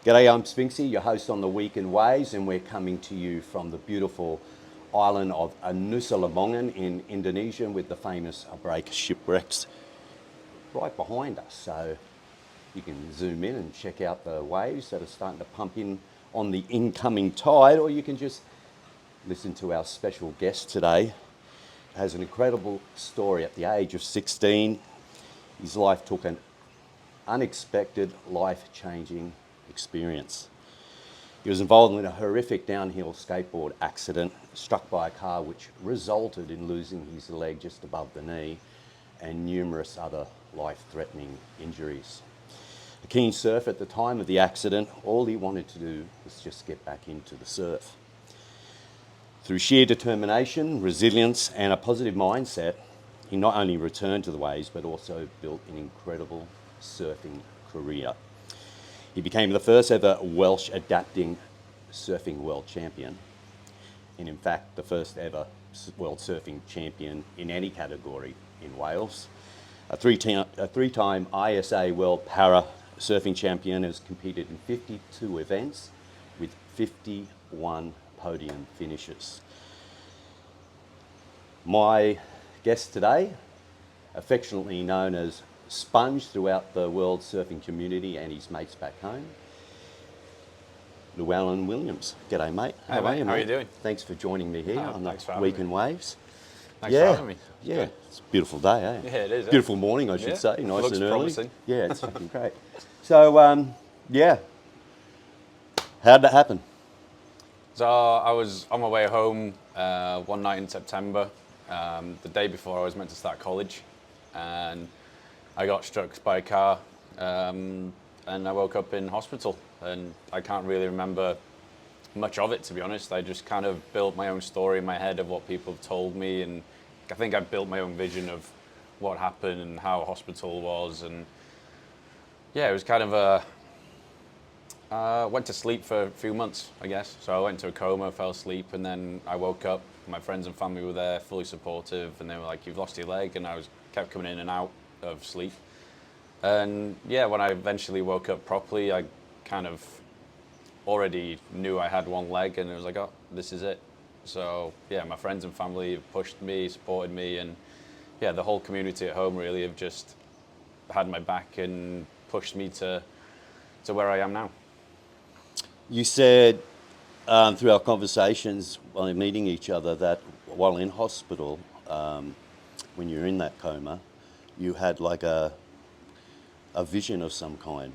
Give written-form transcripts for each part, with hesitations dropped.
G'day, I'm Spunge, your host on the Week in Waves, and we're coming to you from the beautiful island of Nusa Lembongan in Indonesia with the famous break shipwrecks right behind us. So you can zoom in and check out the waves that are starting to pump in on the incoming tide, or you can just listen to our special guest today. Has an incredible story. At the age of 16, his life took an unexpected, life-changing experience. He was involved in a horrific downhill skateboard accident, struck by a car which resulted in losing his leg just above the knee and numerous other life-threatening injuries. A keen surfer at the time of the accident, all he wanted to do was just get back into the surf. Through sheer determination, resilience and a positive mindset, he not only returned to the waves but also built an incredible surfing career. He became the first ever Welsh adapting surfing world champion, and in fact the first ever world surfing champion in any category in Wales. A three-time ISA World Para Surfing Champion, has competed in 52 events with 51 podium finishes. My guest today, affectionately known as Sponge throughout the world surfing community and his mates back home, Llywelyn Williams. G'day, mate. Hey, mate. How are you doing? Thanks for joining me here on the for Week having in Waves. Thanks for having me. Yeah, it's a beautiful day, eh? Yeah, it is. Beautiful morning, I should Yeah. say. Nice Looks and early. promising. Yeah, it's fucking great. So, yeah. How'd that happen? So I was on my way home one night in September, the day before I was meant to start college, and I got struck by a car, and I woke up in hospital, and I can't really remember much of it, to be honest. I just kind of built my own story in my head of what people have told me, and I think I built my own vision of what happened and how a hospital was, and yeah, it was kind of went to sleep for a few months, I guess. So I went into a coma, fell asleep, and then I woke up. My friends and family were there, fully supportive, and they were like, "You've lost your leg," and I kept coming in and out of sleep. And yeah, when I eventually woke up properly, I kind of already knew I had one leg, and it was like, "Oh, this is it." So yeah, my friends and family pushed me, supported me, and yeah, the whole community at home really have just had my back and pushed me to where I am now. You said through our conversations while meeting each other that while in hospital, when you're in that coma, you had like a vision of some kind.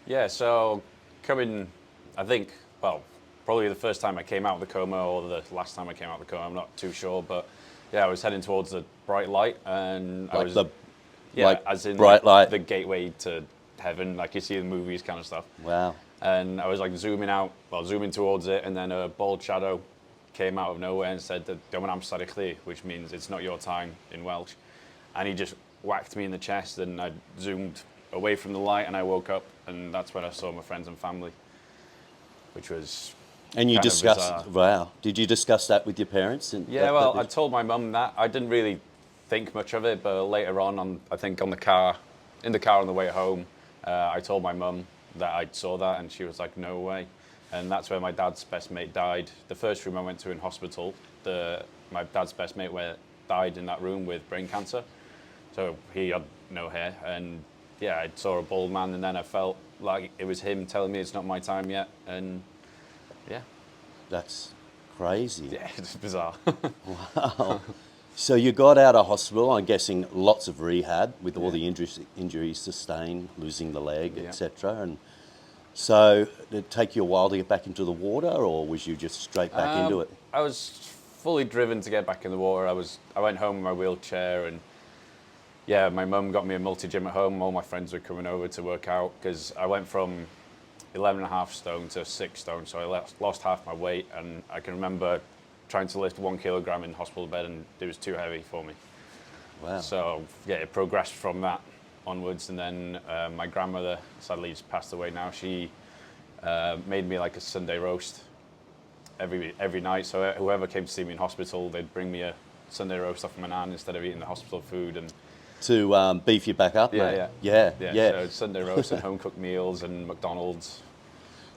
Yeah, so I think, well, probably the first time I came out of the coma or the last time I came out of the coma, I'm not too sure, but yeah, I was heading towards the bright light, and Like as in bright light. the gateway to heaven, like you see in movies kind of stuff. Wow. And I was like zooming towards it, and then a bald shadow came out of nowhere and said that "Don't amser i chdi," which means it's not your time in Welsh. And he just whacked me in the chest, and I zoomed away from the light, and I woke up, and that's when I saw my friends and family, which was And you kind of discussed, bizarre. wow. Did you discuss that with your parents? And Yeah, well, I told my mum that. I didn't really think much of it, but later on I think in the car on the way home, I told my mum that I saw that, and she was like, "No way." And that's where my dad's best mate died. The first room I went to in hospital, my dad's best mate died in that room with brain cancer. So he had no hair, and yeah, I saw a bald man, and then I felt like it was him telling me it's not my time yet, and yeah. That's crazy. Yeah, it's bizarre. Wow. So you got out of hospital, I'm guessing lots of rehab with all the injuries sustained, losing the leg, etc. And so did it take you a while to get back into the water, or was you just straight back into it? I was fully driven to get back in the water. I went home in my wheelchair, and yeah, my mum got me a multi-gym at home. All my friends were coming over to work out, because I went from 11.5 stone to 6 stone, so I lost half my weight, and I can remember trying to lift 1 kilogram in hospital bed, and it was too heavy for me. Wow. So yeah, it progressed from that onwards, and then my grandmother, sadly just passed away now. She made me like a Sunday roast every night. So whoever came to see me in hospital, they'd bring me a Sunday roast off my nan instead of eating the hospital food. And to beef you back up, mate. Yeah. Yeah. So Sunday roast and home cooked meals and McDonald's.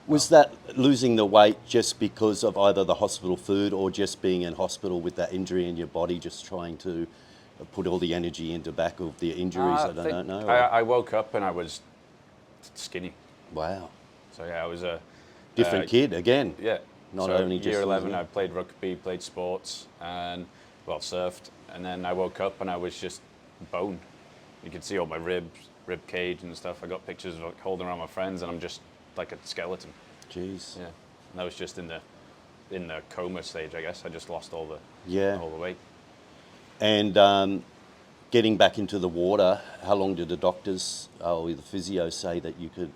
Was that losing the weight just because of either the hospital food or just being in hospital with that injury in your body, just trying to put all the energy into back of the injuries? I don't know. I woke up and I was skinny. Wow. So yeah, I was a Different kid again. Yeah. Not so only just year 11, losing I it. played rugby, played sports, and surfed. And then I woke up and I was just bone. You could see all my ribs, rib cage and stuff. I got pictures of like holding around my friends, and I'm just like a skeleton. Jeez. Yeah. And that was just in the coma stage, I guess. I just lost all the weight. And getting back into the water, how long did the doctors or the physio say that you could,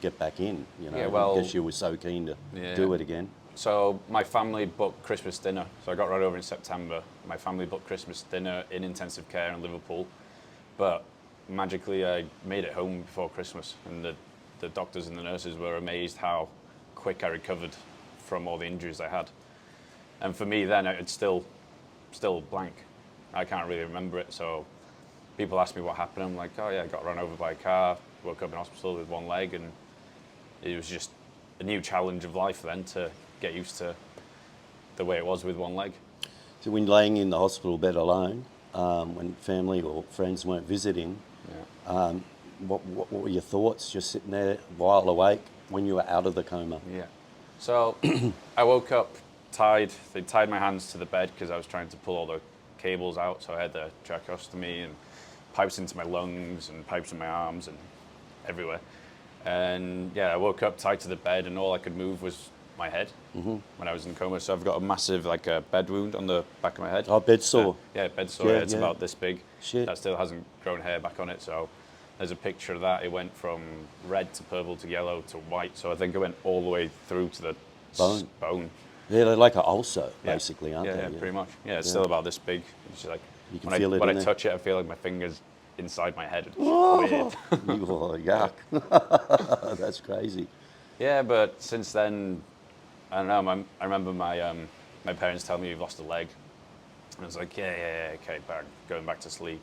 get back in? Yeah, well, I guess you were so keen to do it again. So my family booked Christmas dinner. So I got right over in September. My family booked Christmas dinner in intensive care in Liverpool. But magically, I made it home before Christmas. And the doctors and the nurses were amazed how quick I recovered from all the injuries I had. And for me then, it's still blank. I can't really remember it. So people ask me what happened. I'm like, oh yeah, I got run over by a car, woke up in hospital with one leg, and it was just a new challenge of life then to get used to the way it was with one leg. So when laying in the hospital bed alone, when family or friends weren't visiting, what were your thoughts just sitting there while awake when you were out of the coma? Yeah. So I woke up tied. They tied my hands to the bed because I was trying to pull all the cables out. So I had the tracheostomy and pipes into my lungs and pipes in my arms and everywhere. And yeah, I woke up tied to the bed, and all I could move was my head when I was in coma. So I've got a massive a bed wound on the back of my head. Oh, bed sore. Yeah, bed sore. Yeah, It's about this big. Shit. That still hasn't grown hair back on it. So there's a picture of that. It went from red to purple to yellow to white. So I think it went all the way through to the bone. Yeah, they're like an ulcer, basically, aren't they? Yeah, pretty much. Yeah, it's still about this big. It's just like You can feel it when in I there. touch it, I feel like my fingers inside my head. It's Oh, weird. yuck. That's crazy. Yeah, but since then, I don't know. I remember my parents telling me you've lost a leg. And I was like, yeah, okay, going back to sleep.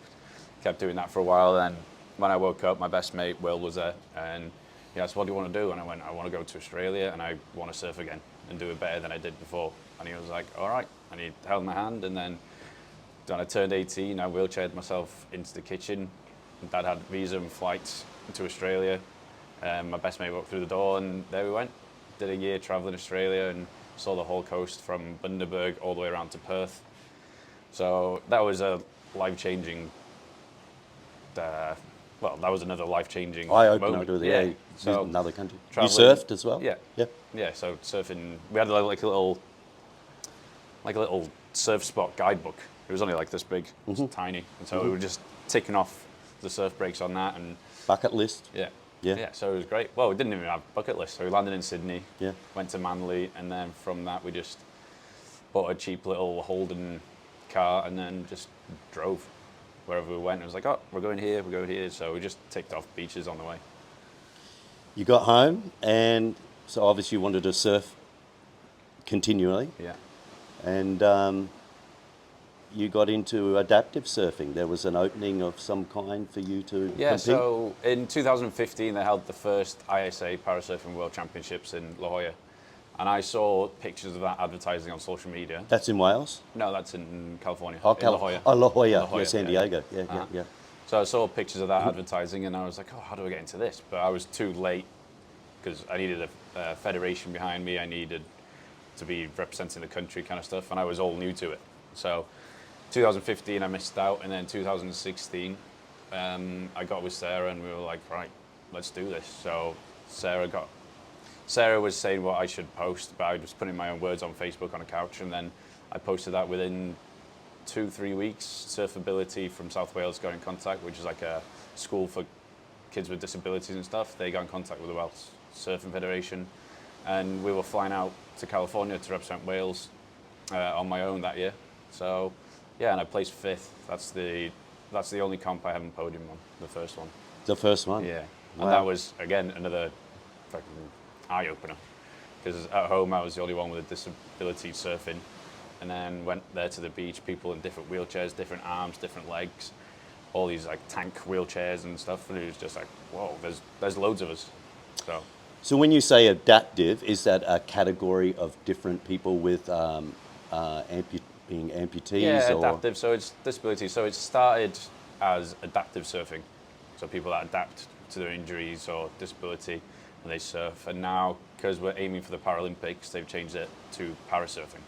Kept doing that for a while. Then when I woke up, my best mate Will was there, and he asked, "What do you want to do?" And I went, "I want to go to Australia, and I want to surf again and do it better than I did before." And he was like, "All right." And he held my hand, and then when I turned 18, I wheelchaired myself into the kitchen. Dad had visa and flights to Australia. My best mate walked through the door, and there we went. Did a year traveling Australia and saw the whole coast from Bundaberg all the way around to Perth. So that was a life-changing. That was another life-changing Eye-opener moment. to the So another country. You traveling- surfed as well? Yeah. Yep. Yeah, so surfing, we had like a little surf spot guidebook. It was only like this big, it was tiny. And so we were just ticking off the surf breaks on that, and Bucket list? yeah. Yeah. Yeah, so it was great. Well, we didn't even have a bucket list. So we landed in Sydney, Yeah. went to Manly, and then from that we just bought a cheap little Holden car and then just drove wherever we went. It was like, oh, we're going here. So we just ticked off beaches on the way. You got home, and so obviously you wanted to surf continually, Yeah. and you got into adaptive surfing. There was an opening of some kind for you to Yeah, compete? so in 2015 they held the first ISA Parasurfing World Championships in La Jolla. And I saw pictures of that advertising on social media. That's in Wales? No, that's in California, Oh, in La Jolla. La Jolla. La Jolla, Yeah, San yeah. Diego. Yeah. So I saw pictures of that advertising, and I was like, oh, how do I get into this? But I was too late because I needed a federation behind me. I needed to be representing the country kind of stuff, and I was all new to it. So 2015 I missed out, and then 2016 I got with Sarah, and we were like, right, let's do this. So Sarah was saying what I should post, but I was putting my own words on Facebook on a couch, and then I posted that within 2-3 weeks. Surfability from South Wales got in contact, which is like a school for kids with disabilities and stuff. They got in contact with the Welsh Surfing Federation, and we were flying out to California to represent Wales on my own that year. So yeah, and I placed 5th. That's the only comp I haven't podiumed on, the first one. The first one? Yeah, Wow. and that was again another fucking eye opener, because at home I was the only one with a disability surfing, and then went there to the beach, people in different wheelchairs, different arms, different legs, all these like tank wheelchairs and stuff, and it was just like, whoa, there's loads of us. So So when you say adaptive, is that a category of different people with being amputees? Yeah, or adaptive. So it's disability. So it started as adaptive surfing. So people that adapt to their injuries or disability and they surf. And now, because we're aiming for the Paralympics, they've changed it to parasurfing.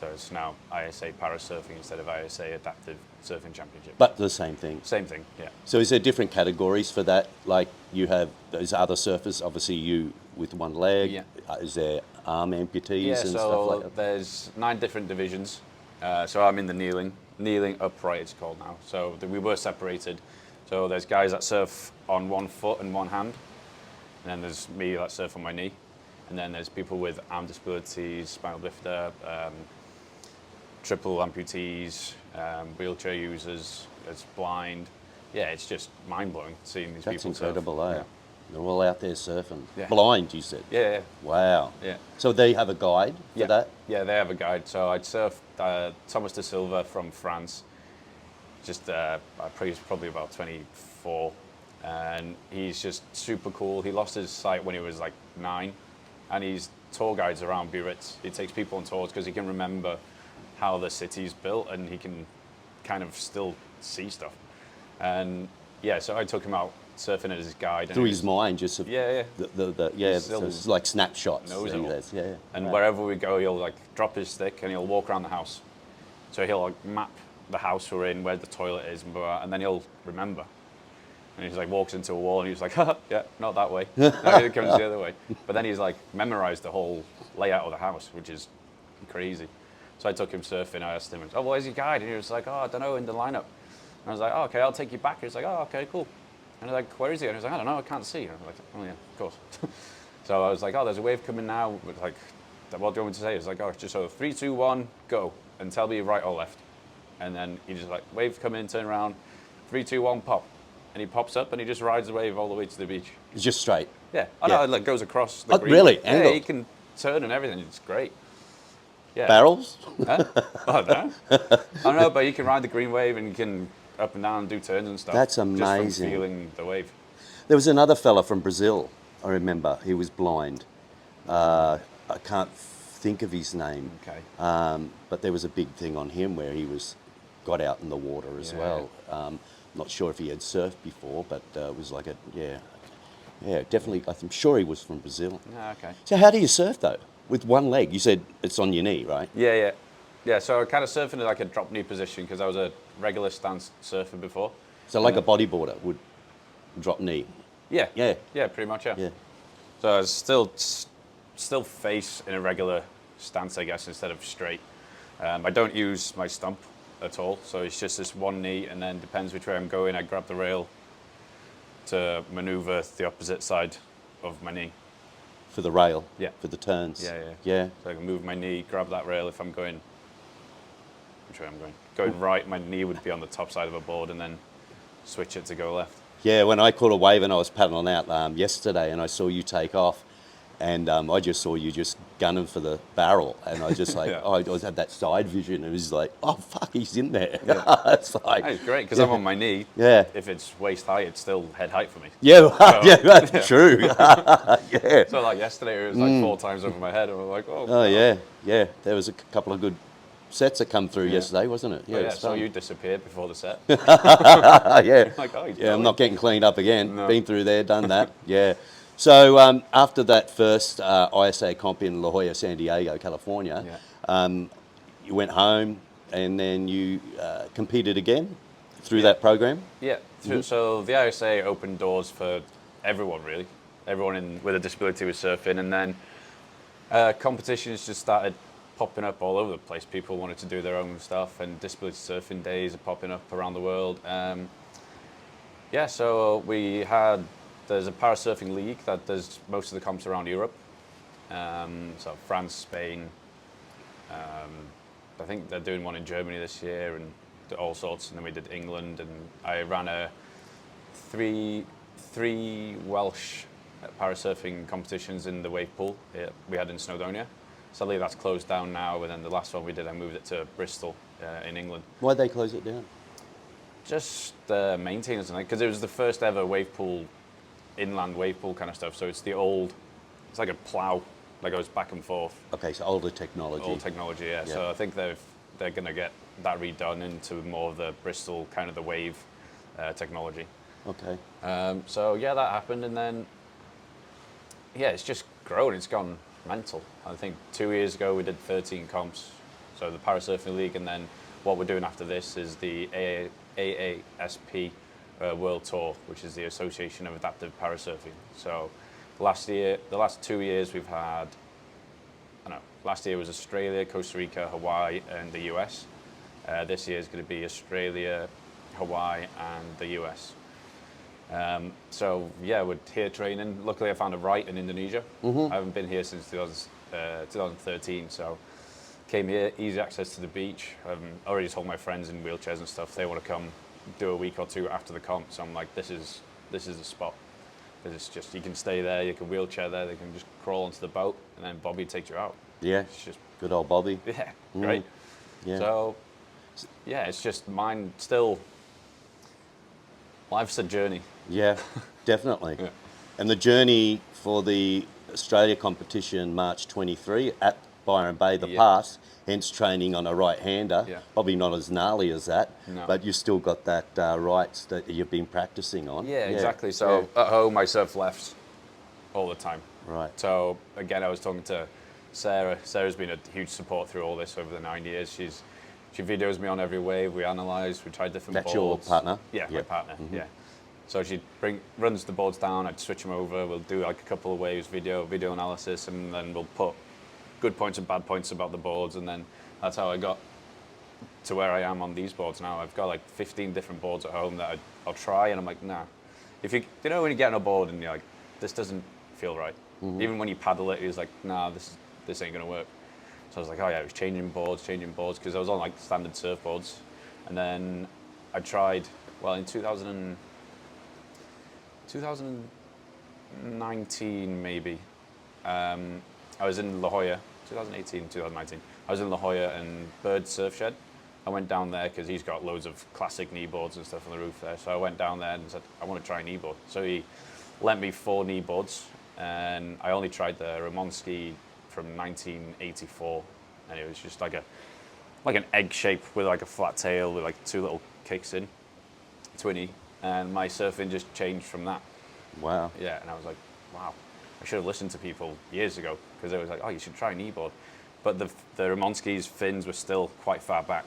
So it's now ISA Parasurfing instead of ISA Adaptive Surfing Championship. But the same thing. Same thing, yeah. So is there different categories for that? Like you have those other surfers, obviously you with one leg. Yeah. Is there arm amputees Yeah, and so stuff like that? there's 9 different divisions. So I'm in the kneeling upright it's called now. So we were separated. So there's guys that surf on one foot and one hand. And then there's me that surf on my knee. And then there's people with arm disabilities, spinal bifida, triple amputees, wheelchair users, it's blind. Yeah, it's just mind-blowing seeing these That's people incredible, surf. eh? Yeah. They're all out there surfing. Yeah. Blind, you said? Yeah, yeah. Wow. Yeah. So they have a guide for Yeah. that? Yeah, they have a guide. So I'd surfed Thomas de Silva from France. Just he's probably about 24, and he's just super cool. He lost his sight when he was like 9, and he's tour guides around Biarritz. He takes people on tours because he can remember how the city's built, and he can kind of still see stuff. And yeah, so I took him out surfing as his guide. Through his mind, just Yeah, yeah. yeah. Still So it's like snapshots. knows that it he all. has, yeah. And Wow. wherever we go, he'll like drop his stick and he'll walk around the house. So he'll like map the house we're in, where the toilet is, and blah, blah, and then he'll remember. And he's like walks into a wall and he's like, haha, yeah, not that way. No, it comes the other way. But then he's like memorized the whole layout of the house, which is crazy. So I took him surfing. I asked him, oh, where's your guide? And he was like, oh, I don't know, in the lineup. And I was like, oh, okay, I'll take you back. He was like, oh, okay, cool. And I was like, where is he? And he was like, I don't know, I can't see. And I was like, oh yeah, of course. So I was like, oh, there's a wave coming now. But like, what do you want me to say? He was like, oh, just so 3, 2, 1, go. And tell me right or left. And then he just like, wave come in, turn around, 3, 2, 1, pop. And he pops up and he just rides the wave all the way to the beach. It's just straight. Yeah. Oh Yeah. no, it like goes across the green. Really? Yeah, Angled? he can turn and everything. It's great. Yeah. Barrels? Huh? I don't know. I don't know, but you can ride the green wave and you can up and down and do turns and stuff. That's Just amazing. from feeling the wave. There was another fella from Brazil, I remember. He was blind. I can't think of his name. Okay. But there was a big thing on him where he got out in the water as Yeah. well. Not sure if he had surfed before, but it was like definitely. I'm sure he was from Brazil. Yeah, okay. So how do you surf though? With one leg? You said it's on your knee, right? Yeah. Yeah, so I kind of surfing in like a drop knee position because I was a regular stance surfer before. So like a bodyboarder would drop knee. Yeah. Yeah. Yeah, pretty much, yeah. Yeah. So I was still face in a regular stance, I guess, instead of straight. I don't use my stump at all, so it's just this one knee, and then depends which way I'm going, I grab the rail to maneuver the opposite side of my knee. For the rail. Yeah. For the turns. Yeah. So I can move my knee, grab that rail if I'm going. Which way I'm going? Going right, my knee would be on the top side of a board, and then switch it to go left. Yeah, when I caught a wave and I was paddling out yesterday and I saw you take off, and I just saw you just gunning for the barrel, and I was just like, Yeah. I always had that side vision, and it was like, oh fuck, he's in there. Yeah. It's like, It's great because I'm on my knee. Yeah. If it's waist height, it's still head height for me. yeah, So- yeah, that's true. Yeah. So like yesterday, it was like 4 times over my head, and I'm like, oh. Oh yeah, yeah. There was a couple of good sets that come through yesterday, wasn't it? Oh, yeah, it's so fun. you disappeared before the set. yeah. Like, oh, he's Yeah, I'm going. not getting cleaned up again. No. Been through there, done that. Yeah. So after that first ISA comp in La Jolla, San Diego, California, you went home and then you competed again through that program. Yeah. So the ISA opened doors for everyone, really. Everyone with a disability was surfing, and then competitions just started popping up all over the place. People wanted to do their own stuff, and disability surfing days are popping up around the world. So there's a parasurfing league that does most of the comps around Europe. So France, Spain. I think they're doing one in Germany this year, and all sorts. And then we did England, and I ran three Welsh parasurfing competitions in the wave pool we had in Snowdonia. Sadly, that's closed down now, and then the last one we did, I moved it to Bristol in England. Why'd they close it down? Just maintenance, because it was the first ever wave pool inland wave pool kind of stuff. So it's it's like a plow that goes back and forth. Okay, so older technology. Old technology, yeah. So I think they're going to get that redone into more of the Bristol kind of the wave technology. Okay. So yeah, that happened, and then yeah, it's just grown. It's gone mental. I think 2 years ago we did 13 comps, so the Parasurfing League, and then what we're doing after this is the AASP World Tour, which is the Association of Adaptive Parasurfing. So the last 2 years we've had, last year was Australia, Costa Rica, Hawaii, and the US. This year is going to be Australia, Hawaii, and the US. So yeah, we're here training. Luckily, I found a right in Indonesia. I haven't been here since 2013, so came here, easy access to the beach. I've already told my friends in wheelchairs and stuff they want to come do a week or two after the comp. So I'm like, this is the spot. It's just, you can stay there, you can wheelchair there, they can just crawl onto the boat, and then Bobby takes you out. Yeah, It's just, good old Bobby. yeah, great. Yeah. So yeah, it's just mine still. Life's a journey. Yeah, definitely. Yeah. And the journey for the Australia competition, March 23 at Byron Bay, the pass, hence training on a right-hander. Yeah. Probably not as gnarly as that, No. but you've still got that rights that you've been practicing on. Yeah, exactly. So at home, I surf left all the time. Right. So again, I was talking to Sarah. Sarah's been a huge support through all this over the 9 years. She videos me on every wave. We analyse. We try different That's boards. your partner? Yeah, my Yep. partner. Yeah. So she runs the boards down. I'd switch them over. We'll do like a couple of waves, video analysis, and then we'll put good points and bad points about the boards, and then that's how I got to where I am on these boards now. I've got like 15 different boards at home that I'll try, and I'm like, nah. If you when you get on a board and you're like, this doesn't feel right. Even when you paddle it, it's like, nah, this ain't gonna work. So I was like, oh yeah, it was changing boards, because I was on like standard surfboards, and then I tried, well, in 2019 maybe, I was in La Jolla, 2018, 2019. I was in La Jolla and Bird Surf Shed. I went down there because he's got loads of classic knee boards and stuff on the roof there. So I went down there and said, I want to try a knee board. So he lent me 4 knee boards, and I only tried the Ramonski from 1984, and it was just like an egg shape with like a flat tail with like 2 little kicks in, twinny, and my surfing just changed from that. Wow. Yeah, and I was like, wow, I should have listened to people years ago, because they was like, oh, you should try a knee board. But the Ramonski's fins were still quite far back,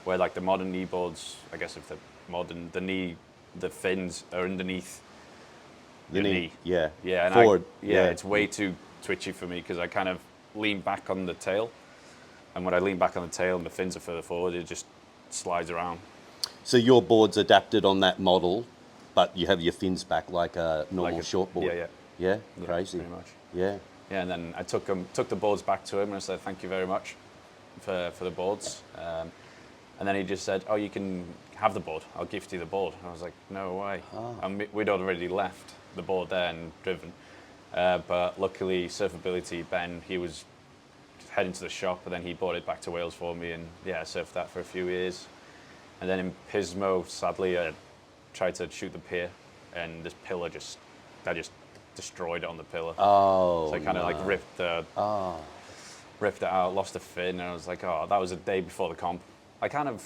where like the modern knee boards, I guess if the fins are underneath your knee. Yeah. Yeah, and forward. it's way too twitchy for me, because I kind of lean back on the tail, and when I lean back on the tail and the fins are further forward, it just slides around. So your board's adapted on that model, but you have your fins back like a normal shortboard. Yeah. Yeah, crazy. Pretty much. Yeah. Yeah, and then I took the boards back to him and I said, thank you very much for the boards. And then he just said, oh, you can have the board. I'll gift you the board. And I was like, no way. Oh. And we'd already left the board there and driven. But luckily, Surfability, Ben, he was heading to the shop, and then he brought it back to Wales for me. And yeah, I surfed that for a few years. And then in Pismo, sadly, I tried to shoot the pier, and this pillar just destroyed it on the pillar. Oh. So I kind of like ripped it out, lost a fin, and I was like, oh, that was a day before the comp. I kind of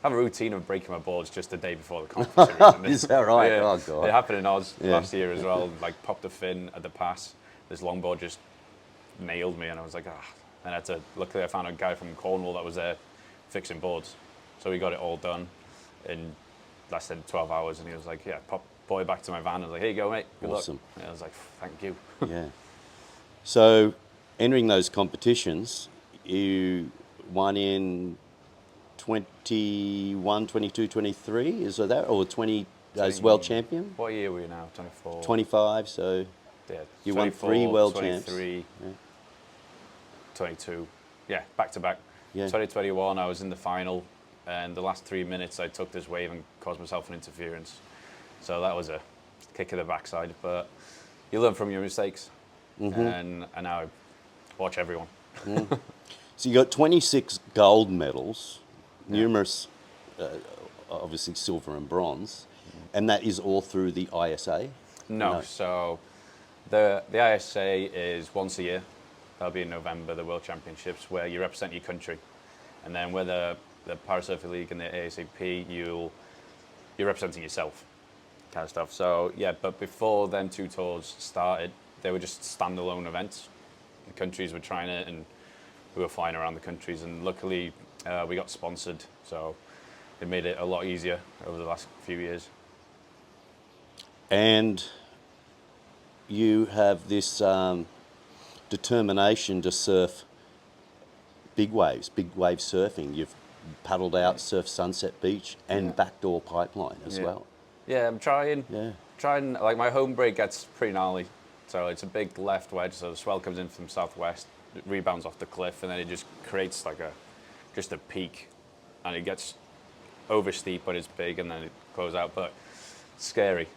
have a routine of breaking my boards just a day before the comp. For some reason. Is that right? Yeah, Oh, God. it happened in Oz last year as well. Like popped a fin at the pass. This longboard just nailed me, and I was like, ah. And luckily I found a guy from Cornwall that was there fixing boards. So we got it all done in less than 12 hours, and he was like, yeah, brought it back to my van. I was like, here you go, mate. Good Awesome. luck. And I was like, thank you. Yeah. So entering those competitions, you won in 21, 22, 23, is that, or 20 as world champion? What year are we now? 24? 25, so Yeah, you won 3 world 23, champs. Yeah. 22. Yeah, back to back. Yeah. 2021, I was in the final, and the last 3 minutes I took this wave and caused myself an interference. So that was a kick in the backside, but you learn from your mistakes, and now I watch everyone. So you got 26 gold medals, numerous, obviously silver and bronze, and that is all through the ISA? No, No. so the ISA is once a year. That'll be in November, the World Championships, where you represent your country. And then with the Parasurfer League and the ASAP, you're representing yourself, kind of stuff. So yeah, but before them two tours started, they were just standalone events. The countries were trying it, and we were flying around the countries. And luckily, we got sponsored, so it made it a lot easier over the last few years. And you have this determination to surf big wave surfing. You've paddled out, surfed Sunset Beach and Backdoor Pipeline as well. Yeah, I'm trying. Yeah. Trying, like my home break gets pretty gnarly. So it's a big left wedge, so the swell comes in from southwest, it rebounds off the cliff, and then it just creates like just a peak. And it gets over steep, but it's big, and then it goes out, but scary.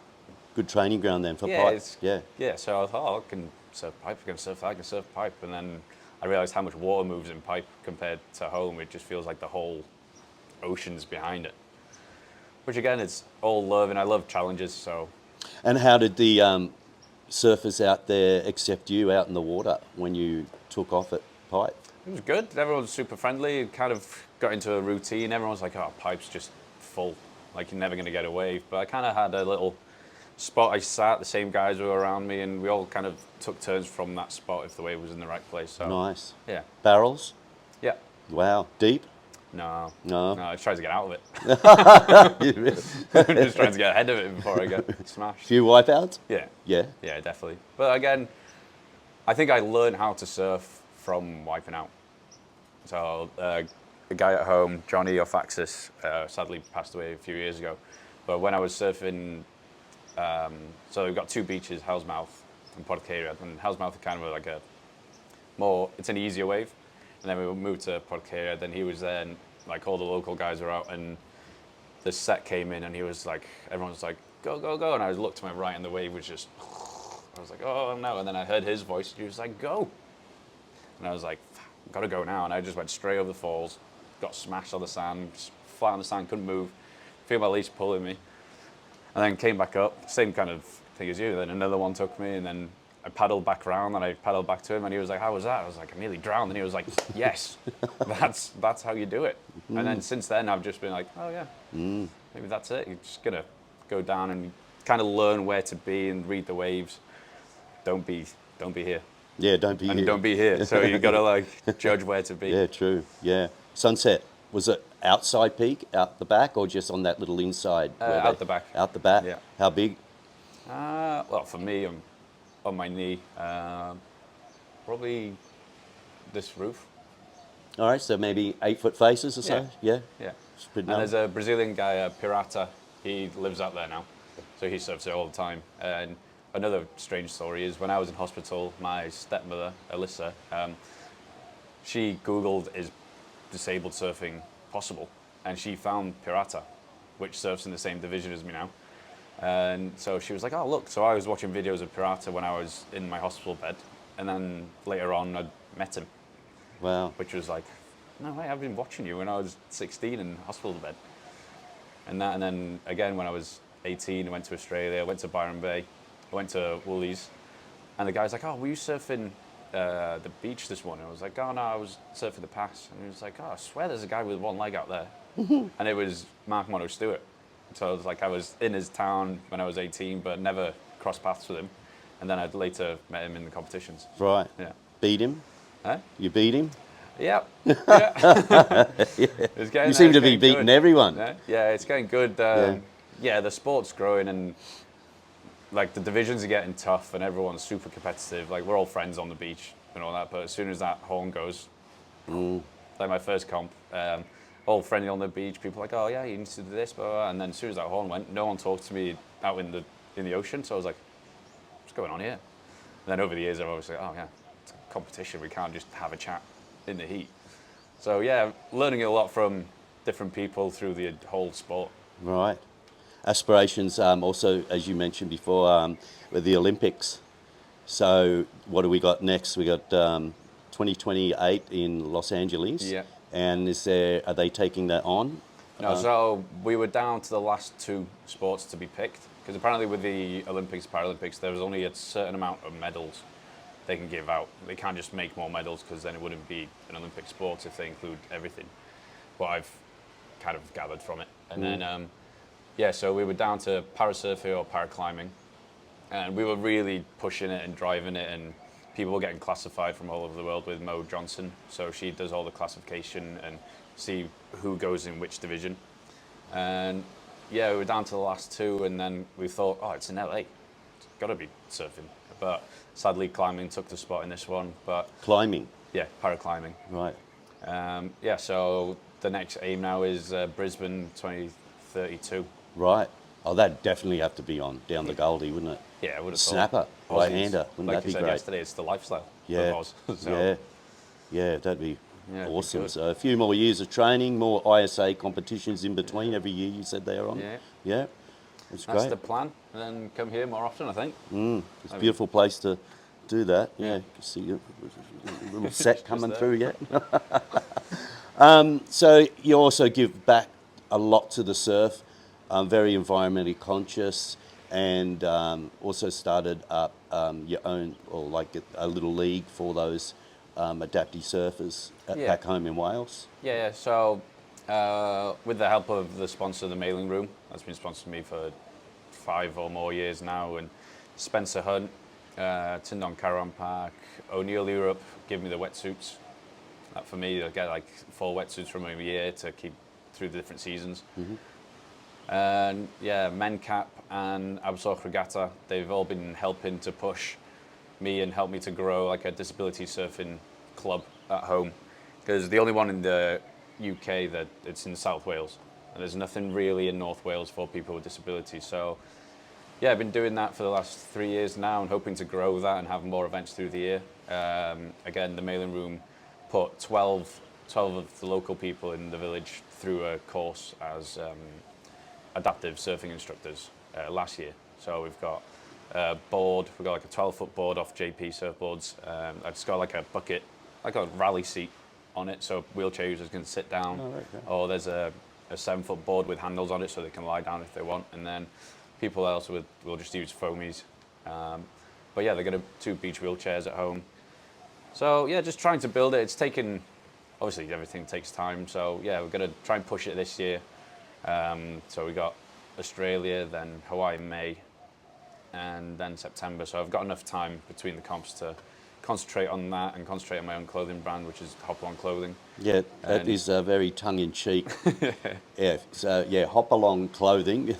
Good training ground then for Yeah, pipe. Yeah, so I thought, I can surf pipe, I can surf that, I can surf pipe. And then I realized how much water moves in pipe compared to home. It just feels like the whole ocean's behind it. Which again, it's all love, and I love challenges, so. And how did the surfers out there accept you out in the water when you took off at pipe? It was good. Everyone was super friendly. It kind of got into a routine. Everyone's like, oh, pipe's just full. Like, you're never going to get a wave. But I kind of had a little spot I sat. The same guys were around me, and we all kind of took turns from that spot if the wave was in the right place. So, Nice. yeah. Barrels? Yeah. Wow. Deep? No. No. I just tried to get out of it. I'm just trying to get ahead of it before I get smashed. Few wipeouts? Yeah. Yeah. Yeah, definitely. But again, I think I learned how to surf from wiping out. So a guy at home, Johnny Orfaxis, sadly passed away a few years ago. But when I was surfing, so we've got two beaches, Hell's Mouth and Podcaria. And Hell's Mouth is kind of like it's an easier wave. And then we moved to Podcaria. Then he was there, and like all the local guys were out, and the set came in, and he was like, everyone was like, go, go, go. And I looked to my right, and the wave was just, I was like, oh no. And then I heard his voice, he was like, go. And I was like, gotta go now. And I just went straight over the falls, got smashed on the sand, just flat on the sand, couldn't move, feel my leash pulling me. And then came back up, same kind of thing as you. Then another one took me, and then I paddled back around, and I paddled back to him, and he was like, how was that? I was like, I nearly drowned. And he was like, yes, that's how you do it. And then since then, I've just been like, oh yeah, maybe that's it. You're just gonna go down and kind of learn where to be and read the waves. Don't be here. Yeah, don't be And here. don't be here. So you gotta like judge where to be. Yeah, true. Yeah. Sunset, was it outside peak, out the back, or just on that little inside? Out the back. Out the back? Yeah. How big? Well, for me, I'm on my knee, probably this roof. All right, so maybe 8 foot faces or so? Yeah. Yeah. Yeah. It's pretty And nice. there's a Brazilian guy, Pirata. He lives out there now, so he surfs it all the time. And another strange story is when I was in hospital, my stepmother, Alyssa, she Googled, is disabled surfing possible? And she found Pirata, which surfs in the same division as me now. And so she was like, oh, look. So I was watching videos of Pirata when I was in my hospital bed. And then later on, I met him, Wow. which was like, no way, I've been watching you when I was 16 in hospital bed. And then again, when I was 18, I went to Australia, I went to Byron Bay, I went to Woolies. And the guy's like, oh, were you surfing the beach this morning? I was like, oh, no, I was surfing the pass. And he was like, oh, I swear there's a guy with one leg out there. And it was Mark Mono Stewart. So it was like I was in his town when I was 18, but never crossed paths with him. And then I'd later met him in the competitions. Right. Yeah. Beat him? Huh? You beat him? Yeah. Yeah. It's getting You seem there, to be it's getting beating good. everyone. Yeah, it's getting good. Yeah, the sport's growing, and like the divisions are getting tough, and everyone's super competitive. Like we're all friends on the beach and all that, but as soon as that horn goes, like my first comp, all friendly on the beach. People are like, oh yeah, you need to do this, blah, blah, blah. And then as soon as that horn went, no one talked to me out in the ocean. So I was like, what's going on here? And then over the years, I've always said, oh yeah, it's a competition. We can't just have a chat in the heat. So yeah, learning a lot from different people through the whole sport. Right. Aspirations, also, as you mentioned before, with the Olympics. So what do we got next? We got 2028 in Los Angeles. Yeah. And are they taking that on? No, so we were down to the last two sports to be picked. because apparently with the Olympics, Paralympics, there was only a certain amount of medals they can give out. They can't just make more medals because then it wouldn't be an Olympic sport if they include everything. What I've kind of gathered from it. And then, yeah, so we were down to parasurfing or paraclimbing, and we were really pushing it and driving it, and people were getting classified from all over the world with Mo Johnson. So she does all the classification and see who goes in which division. And yeah, we were down to the last two, and then we thought, oh, it's in LA. It's got to be surfing. But sadly, climbing took the spot in this one. But Climbing. yeah, paraclimbing. Right. Yeah, so the next aim now is Brisbane 2032. Right. Oh, that'd definitely have to be on down the Goldie, wouldn't it? Yeah, I would have Snapper, thought. right-hander. Wouldn't Like that you be said great? yesterday, it's the lifestyle. Yeah. Of Oz, so. Yeah. Yeah, that'd be Yeah, it'd be awesome. good. So a few more years of training, more ISA competitions in between every year. You said they are on. Yeah. Yeah. That's That's great. the plan. And then come here more often, I think. It's a beautiful place to do that. Yeah. You can see a little set coming there. through yet. So you also give back a lot to the surf. Very environmentally conscious, and also started up your own, or like a little league for those adaptive surfers Yeah. back home in Wales. Yeah, so with the help of the sponsor, the Mailing Room, that's been sponsoring me for 5 or more years now, and Spencer Hunt, Tyndon Caravan Park, O'Neill Europe give me the wetsuits. That for me, I get like 4 wetsuits from them a year to keep through the different seasons. And yeah, Mencap and Absorc Regatta, they've all been helping to push me and help me to grow like a disability surfing club at home. Because the only one in the UK that it's in South Wales, and there's nothing really in North Wales for people with disabilities. So yeah, I've been doing that for the last 3 years now, and hoping to grow that and have more events through the year. Again, the Mailing Room put 12 of the local people in the village through a course as adaptive surfing instructors last year. So we've got a board, we've got like a 12-foot board off JP surfboards. It's got like a bucket, like a rally seat on it, so wheelchair users can sit down. Oh, right, yeah. Or there's a 7-foot board with handles on it so they can lie down if they want. And then people else will just use foamies. But yeah, they've got 2 beach wheelchairs at home. So yeah, just trying to build it. It's taken, obviously everything takes time. So yeah, we're going to try and push it this year. So we got Australia, then Hawaii in May, and then September. So I've got enough time between the comps to concentrate on that and concentrate on my own clothing brand, which is Hop Along Clothing. Yeah, that And- is very tongue-in-cheek. Yeah, so yeah, Hop Along Clothing.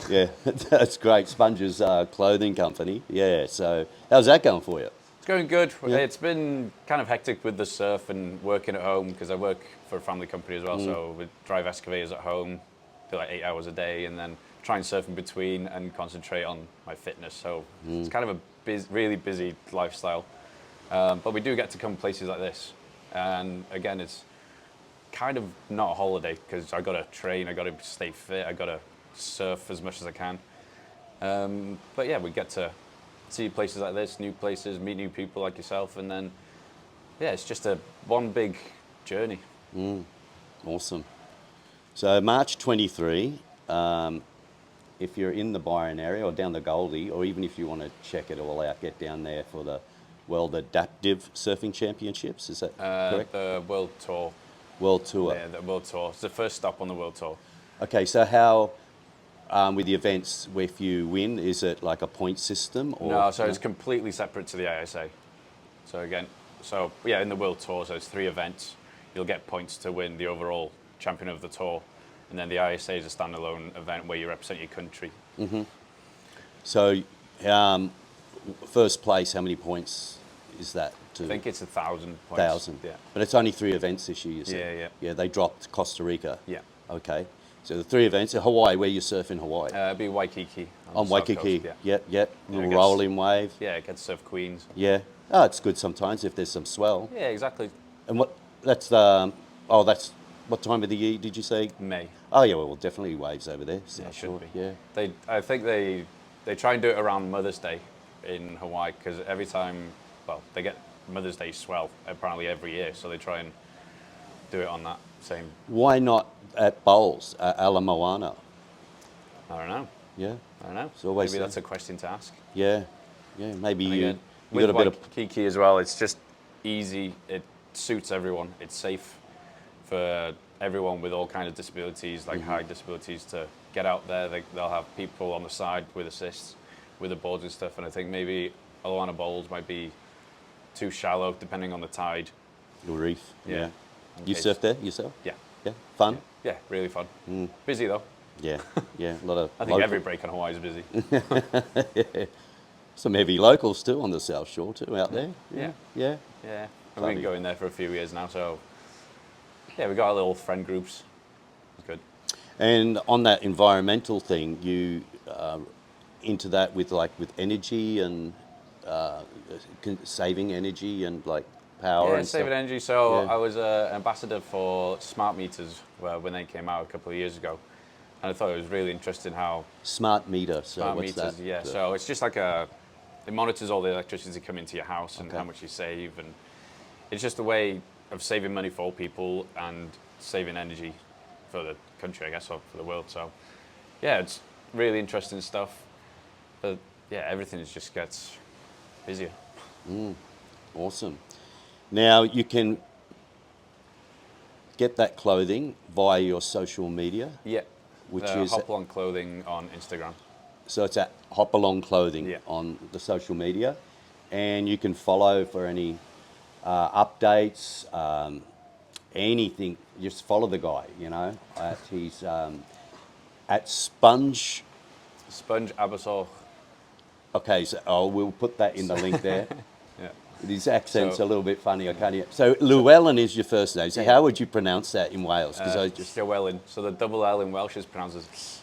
Yeah, that's great. Sponge's clothing company. Yeah, so how's that going for you? It's going good. Yeah. It's been kind of hectic with the surf and working at home because I work for a family company as well. So we drive excavators at home, do like 8 hours a day, and then try and surf in between and concentrate on my fitness. So it's kind of a really busy lifestyle. But we do get to come places like this. And again, it's kind of not a holiday because I got to train, I got to stay fit, I got to surf as much as I can. But yeah, we get to see places like this, new places, meet new people like yourself, and then yeah, it's just one big journey. Awesome. So March 23, if you're in the Byron area or down the Goldie, or even if you want to check it all out, get down there for the World Adaptive Surfing Championships. Is that correct? The World Tour. World Tour. Yeah, the World Tour. It's the first stop on the World Tour. Okay, so how, with the events, if you win, is it like a point system? Or No, so it's completely separate to the ISA. So again, yeah, in the World Tour, so it's 3 events. You'll get points to win the overall champion of the tour. And then the ISA is a standalone event where you represent your country. So, first place, how many points is that? I think it's 1,000 points. 1,000. Yeah. But it's only 3 events this year, you said? Yeah, yeah. Yeah, they dropped Costa Rica. Yeah. Okay. So the 3 events, Hawaii, where you surf in Hawaii? It'd be Waikiki. On the south Waikiki. coast, Yep. Yeah, Little I guess- rolling wave. Yeah, it gets surf Queens. Yeah. Oh, it's good sometimes if there's some swell. Yeah, exactly. And that's what time of the year did you say? May. Oh yeah, well definitely waves over there. So Yeah, it sure. should be. Yeah. I think they try and do it around Mother's Day in Hawaii because every time, well, they get Mother's Day swell apparently every year, so they try and do it on that same. Why not at Bowls, Ala Moana? I don't know. Yeah. I don't know. It's always Maybe there. that's a question to ask. Yeah. Yeah. Maybe And you again, you with got a bit of like Kiki as well, it's just easy. It suits everyone. It's safe for everyone with all kind of disabilities, like high disabilities, to get out there. They'll have people on the side with assists, with the boards and stuff. And I think maybe Awana Bowls might be too shallow, depending on the tide. little reef. Yeah. In You case- surf there yourself? Yeah. Yeah. Fun? Yeah, really fun. Busy though. Yeah. Yeah. A lot of I think local- every break on Hawaii is busy. some heavy locals too on the South Shore too out there. Yeah. Yeah. Yeah. I've Funny. been going there for a few years now, so yeah, we got our little friend groups. It's good. And on that environmental thing, you into that with energy and saving energy and like power Yeah, and saving stuff. energy. So Yeah. I was an ambassador for smart meters when they came out a couple of years ago, and I thought it was really interesting how Smart meter. So smart what's meters. that? Yeah, so it's just like it monitors all the electricity coming into your house and how much you save, and it's just a way of saving money for all people and saving energy for the country, I guess, or for the world. So yeah, it's really interesting stuff. But yeah, everything just gets busier. Awesome. Now you can get that clothing via your social media. Yeah, Which is- Hopalong Clothing on Instagram. So it's at Hopalong Clothing Yeah. on the social media, and you can follow for any updates, anything. Just follow the guy. He's at Spunge. Sponge Abyssal. Okay, so we'll put that in the link there. Yeah. His accent's So- a little bit funny. I can't hear. So Llywelyn is your first name. So Yeah. how would you pronounce that in Wales? Because I just Llywelyn. So the double L in Welsh is pronounced as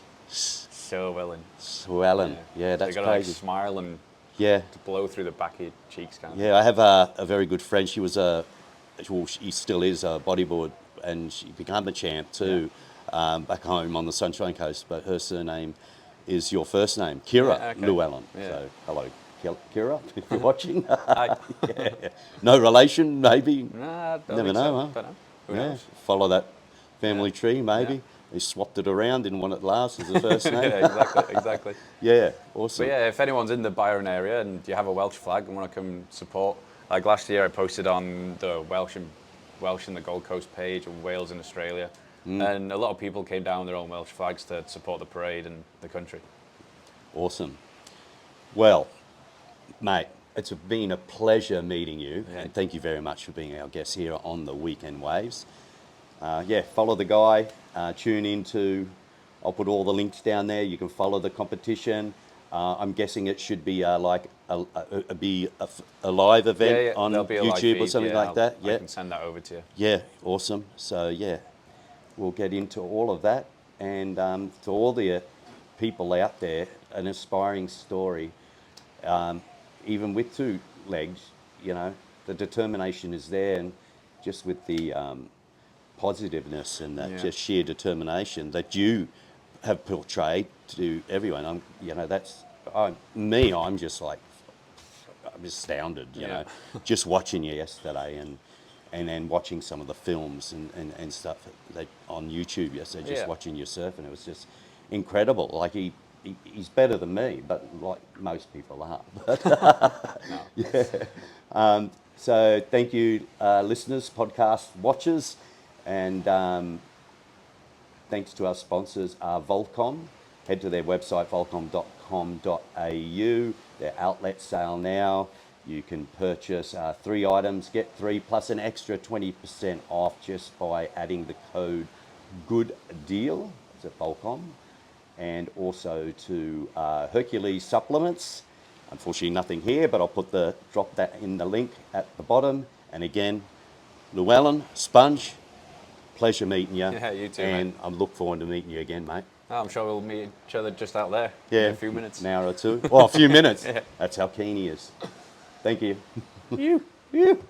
Llywelyn. Llywelyn. Yeah, So that's you gotta crazy. like smile and Yeah. blow through the back of your cheeks, kind of. Yeah, I have a very good friend. She was she still is a bodyboard, and she became a champ too, back home on the Sunshine Coast. But her surname is your first name, Kira Yeah, okay. Llywelyn. Yeah. So hello, Kira, if you're watching. Hi. Yeah. No relation, maybe. Nah, don't Never think know, so. huh? Don't know. Who Yeah, knows? follow that family Yeah. tree, maybe. Yeah. They swapped it around, didn't want it last as the first name. Yeah, exactly. Yeah, But awesome. yeah, if anyone's in the Byron area and you have a Welsh flag and want to come support, like last year I posted on the Welsh and the Gold Coast page and Wales and Australia, and a lot of people came down with their own Welsh flags to support the parade and the country. Awesome. Well, mate, it's been a pleasure meeting you, Yeah. and thank you very much for being our guest here on the Weekend Waves. Follow the guy, tune into, I'll put all the links down there, you can follow the competition. I'm guessing it should be a live event on there'll be a live YouTube or feed, something yeah, like that. I can send that over to you. Yeah, awesome. So we'll get into all of that, and to all the people out there, an inspiring story. Even with two legs, the determination is there, and just with the positiveness and that Yeah. just sheer determination that you have portrayed to everyone. I'm just like, I'm astounded, you know, just watching you yesterday and then watching some of the films and stuff that on YouTube yesterday, just watching you surf, and it was just incredible. Like he's better than me, but like most people are. No. So thank you, listeners, podcast watchers, and thanks to our sponsors, Volcom. Head to their website, volcom.com.au. Their outlet sale now. You can purchase 3 items, get 3 plus an extra 20% off just by adding the code GOODDEAL. It's at Volcom. And also to Hercules supplements. Unfortunately, nothing here, but I'll drop that in the link at the bottom. And again, Llywelyn Sponge, pleasure meeting you. Yeah, you too, And mate. I look forward to meeting you again, mate. Oh, I'm sure we'll meet each other just out there Yeah, in a few minutes. an hour or two. Well, a few minutes. Yeah. That's how keen he is. Thank you. You. You.